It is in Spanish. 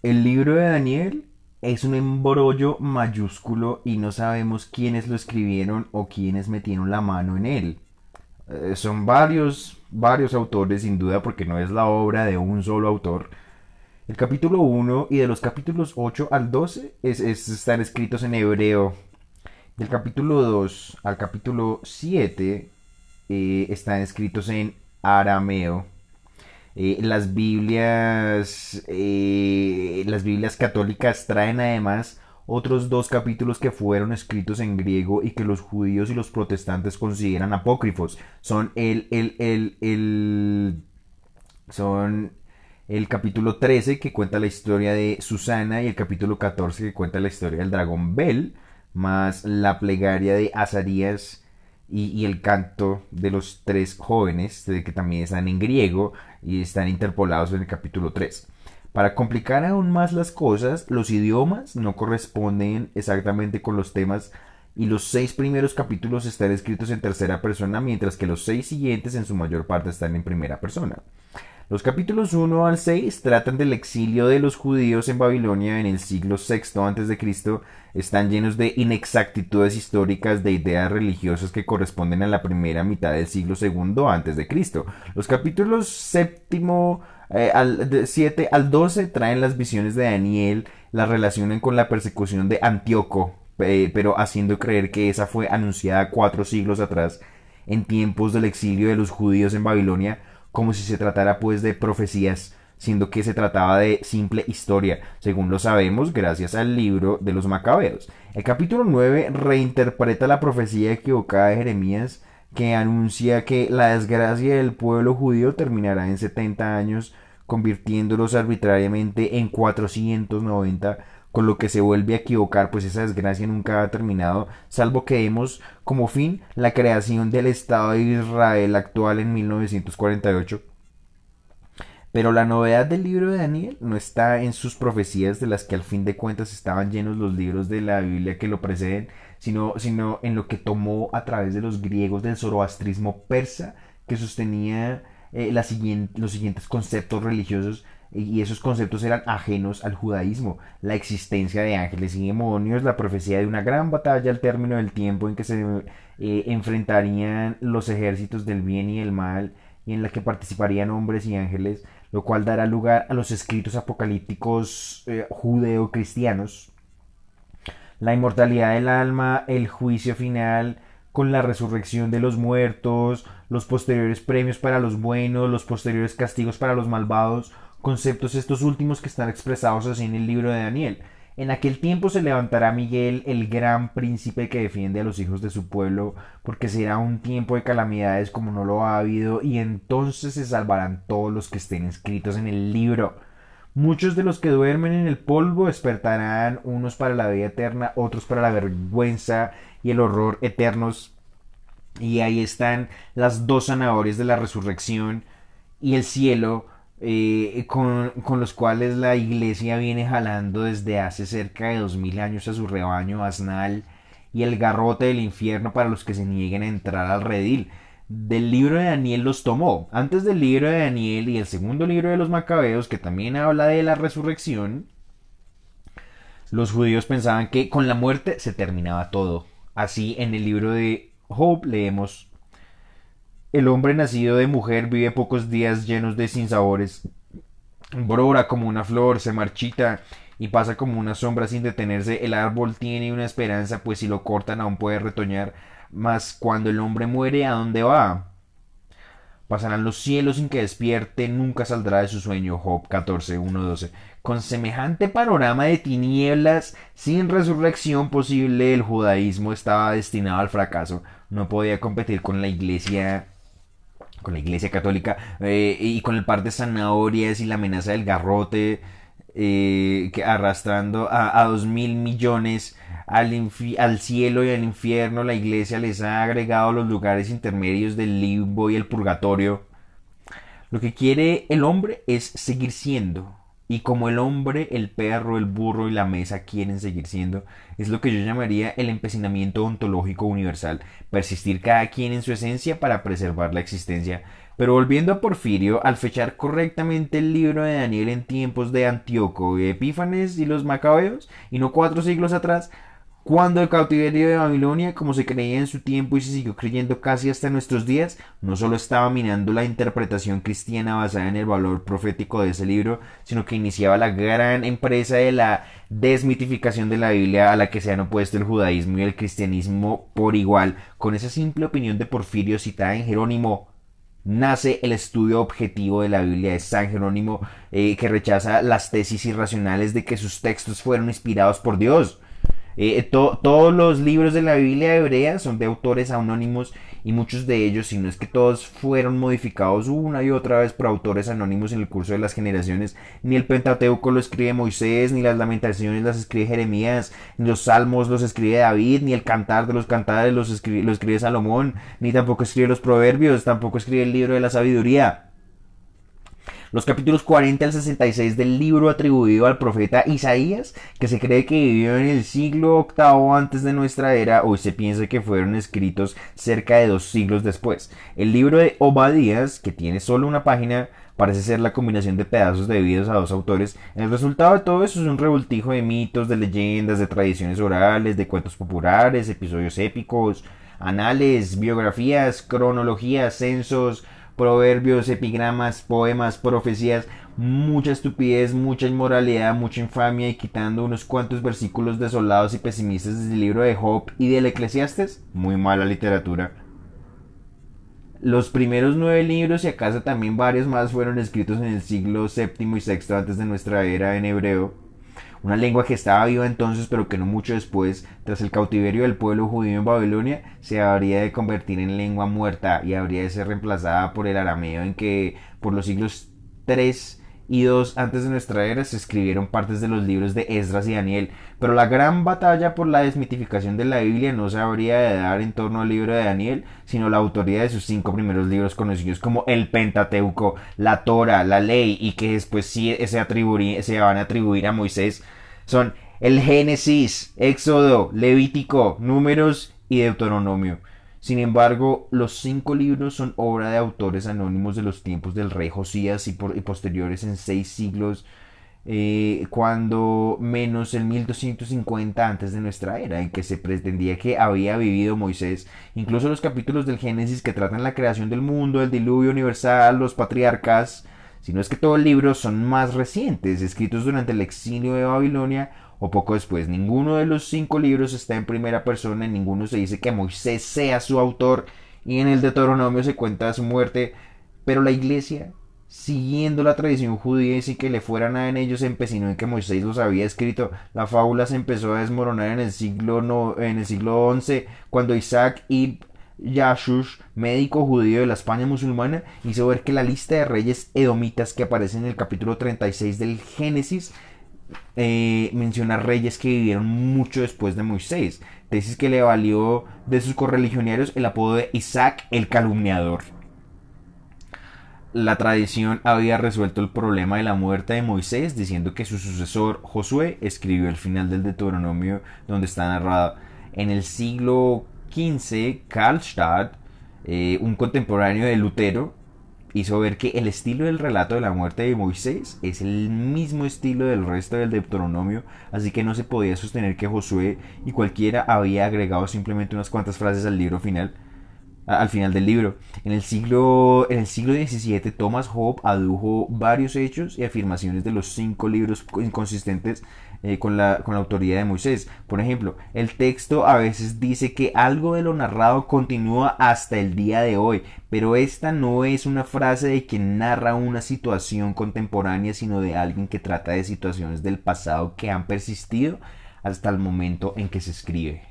El libro de Daniel es un embrollo mayúsculo y no sabemos quiénes lo escribieron o quiénes metieron la mano en él. Son varios autores sin duda porque no es la obra de un solo autor. El capítulo uno y de los capítulos 8 al 12 están escritos en hebreo. Del capítulo 2 al capítulo 7 están escritos en arameo. Las Biblias católicas traen además otros dos capítulos que fueron escritos en griego y que los judíos y los protestantes consideran apócrifos. Son el capítulo 13 que cuenta la historia de Susana y el capítulo 14 que cuenta la historia del dragón Bel, más la plegaria de Azarías y el canto de los tres jóvenes, que también están en griego y están interpolados en el capítulo 3. Para complicar aún más las cosas, los idiomas no corresponden exactamente con los temas y los 6 primeros capítulos están escritos en tercera persona, mientras que los 6 siguientes en su mayor parte están en primera persona. Los capítulos 1 al 6 tratan del exilio de los judíos en Babilonia en el siglo VI a.C. Están llenos de inexactitudes históricas de ideas religiosas que corresponden a la primera mitad del siglo II a.C. Los capítulos 7 al 12 traen las visiones de Daniel, las relacionan con la persecución de Antíoco, pero haciendo creer que esa fue anunciada 4 siglos atrás, en tiempos del exilio de los judíos en Babilonia, como si se tratara pues de profecías, siendo que se trataba de simple historia, según lo sabemos gracias al libro de los Macabeos. El capítulo 9 reinterpreta la profecía equivocada de Jeremías, que anuncia que la desgracia del pueblo judío terminará en 70 años, convirtiéndolos arbitrariamente en 490, con lo que se vuelve a equivocar, pues esa desgracia nunca ha terminado, salvo que demos como fin la creación del Estado de Israel actual en 1948. Pero la novedad del libro de Daniel no está en sus profecías, de las que al fin de cuentas estaban llenos los libros de la Biblia que lo preceden, sino en lo que tomó a través de los griegos del zoroastrismo persa, que sostenía los siguientes conceptos religiosos, y esos conceptos eran ajenos al judaísmo: la existencia de ángeles y demonios, la profecía de una gran batalla al término del tiempo en que se enfrentarían los ejércitos del bien y el mal, y en la que participarían hombres y ángeles, lo cual dará lugar a los escritos apocalípticos judeo-cristianos, la inmortalidad del alma, el juicio final con la resurrección de los muertos, los posteriores premios para los buenos, los posteriores castigos para los malvados, conceptos estos últimos que están expresados así en el libro de Daniel. En aquel tiempo se levantará Miguel, el gran príncipe que defiende a los hijos de su pueblo, porque será un tiempo de calamidades como no lo ha habido, y entonces se salvarán todos los que estén inscritos en el libro. Muchos de los que duermen en el polvo despertarán, unos para la vida eterna, otros para la vergüenza y el horror eternos. Y ahí están las dos zanahorias de la resurrección y el cielo, con los cuales la iglesia viene jalando desde hace cerca de 2000 años a su rebaño asnal, y el garrote del infierno para los que se nieguen a entrar al redil. Del libro de Daniel los tomó. Antes del libro de Daniel y el segundo libro de los Macabeos, que también habla de la resurrección, los judíos pensaban que con la muerte se terminaba todo. Así, en el libro de Job leemos: el hombre nacido de mujer vive pocos días llenos de sinsabores. Brora como una flor, se marchita y pasa como una sombra sin detenerse. El árbol tiene una esperanza, pues si lo cortan aún puede retoñar. Mas cuando el hombre muere, ¿a dónde va? Pasarán los cielos sin que despierte, nunca saldrá de su sueño. Job 14:1-12. Con semejante panorama de tinieblas, sin resurrección posible, el judaísmo estaba destinado al fracaso. No podía competir con la iglesia católica, y con el par de zanahorias y la amenaza del garrote, que arrastrando a 2.000 millones al cielo y al infierno. La iglesia les ha agregado los lugares intermedios del limbo y el purgatorio. Lo que quiere el hombre es seguir siendo. Y como el hombre, el perro, el burro y la mesa quieren seguir siendo, es lo que yo llamaría el empecinamiento ontológico universal: persistir cada quien en su esencia para preservar la existencia. Pero volviendo a Porfirio, al fechar correctamente el libro de Daniel en tiempos de Antíoco, Epífanes y los Macabeos, y no 4 siglos atrás, cuando el cautiverio de Babilonia, como se creía en su tiempo y se siguió creyendo casi hasta nuestros días, no solo estaba minando la interpretación cristiana basada en el valor profético de ese libro, sino que iniciaba la gran empresa de la desmitificación de la Biblia a la que se han opuesto el judaísmo y el cristianismo por igual. Con esa simple opinión de Porfirio citada en Jerónimo, nace el estudio objetivo de la Biblia de San Jerónimo, que rechaza las tesis irracionales de que sus textos fueron inspirados por Dios. Todos los libros de la Biblia hebrea son de autores anónimos y muchos de ellos, si no es que todos, fueron modificados una y otra vez por autores anónimos en el curso de las generaciones. Ni el Pentateuco lo escribe Moisés, ni las Lamentaciones las escribe Jeremías, ni los Salmos los escribe David, ni el Cantar de los Cantares lo escribe Salomón, ni tampoco escribe los Proverbios, tampoco escribe el libro de la Sabiduría. Los capítulos 40 al 66 del libro atribuido al profeta Isaías, que se cree que vivió en el siglo octavo antes de nuestra era, hoy se piensa que fueron escritos cerca de 2 siglos después. El libro de Obadías, que tiene solo una página, parece ser la combinación de pedazos debidos a 2 autores. El resultado de todo eso es un revoltijo de mitos, de leyendas, de tradiciones orales, de cuentos populares, episodios épicos, anales, biografías, cronologías, censos, proverbios, epigramas, poemas, profecías, mucha estupidez, mucha inmoralidad, mucha infamia, y quitando unos cuantos versículos desolados y pesimistas del libro de Job y del Eclesiastes, muy mala literatura. Los primeros 9 libros y acaso también varios más fueron escritos en el siglo séptimo y sexto antes de nuestra era en hebreo, una lengua que estaba viva entonces, pero que no mucho después, tras el cautiverio del pueblo judío en Babilonia, se habría de convertir en lengua muerta y habría de ser reemplazada por el arameo, en que por los siglos 3 y 2 antes de nuestra era se escribieron partes de los libros de Esdras y Daniel. Pero la gran batalla por la desmitificación de la Biblia no se habría de dar en torno al libro de Daniel, sino la autoría de sus 5 primeros libros conocidos como el Pentateuco, la Torah, la Ley, y que después sí se van a atribuir a Moisés. Son el Génesis, Éxodo, Levítico, Números y Deuteronomio. Sin embargo, los 5 libros son obra de autores anónimos de los tiempos del rey Josías y posteriores en 6 siglos, cuando menos el 1250 antes de nuestra era, en que se pretendía que había vivido Moisés. Incluso los capítulos del Génesis que tratan la creación del mundo, el diluvio universal, los patriarcas, si no es que todo el libro, son más recientes, escritos durante el exilio de Babilonia o poco después. Ninguno de los 5 libros está en primera persona, en ninguno se dice que Moisés sea su autor, y en el Deuteronomio se cuenta su muerte, pero la iglesia, siguiendo la tradición judía y sin que le fuera nada en ellos, se empecinó en que Moisés los había escrito. La fábula se empezó a desmoronar en el siglo, no, en el siglo XI, cuando Isaac ibn Yashush, médico judío de la España musulmana, hizo ver que la lista de reyes edomitas que aparece en el capítulo 36 del Génesis menciona reyes que vivieron mucho después de Moisés, tesis que le valió de sus correligionarios el apodo de Isaac el calumniador. La tradición había resuelto el problema de la muerte de Moisés diciendo que su sucesor Josué escribió el final del Deuteronomio, donde está narrado. En el siglo XV, Karlstadt, un contemporáneo de Lutero, hizo ver que el estilo del relato de la muerte de Moisés es el mismo estilo del resto del Deuteronomio, así que no se podía sostener que Josué y cualquiera había agregado simplemente unas cuantas frases al final del libro. En el siglo XVII, Thomas Hobbes adujo varios hechos y afirmaciones de los 5 libros inconsistentes con la autoría de Moisés. Por ejemplo, el texto a veces dice que algo de lo narrado continúa hasta el día de hoy, pero esta no es una frase de quien narra una situación contemporánea, sino de alguien que trata de situaciones del pasado que han persistido hasta el momento en que se escribe.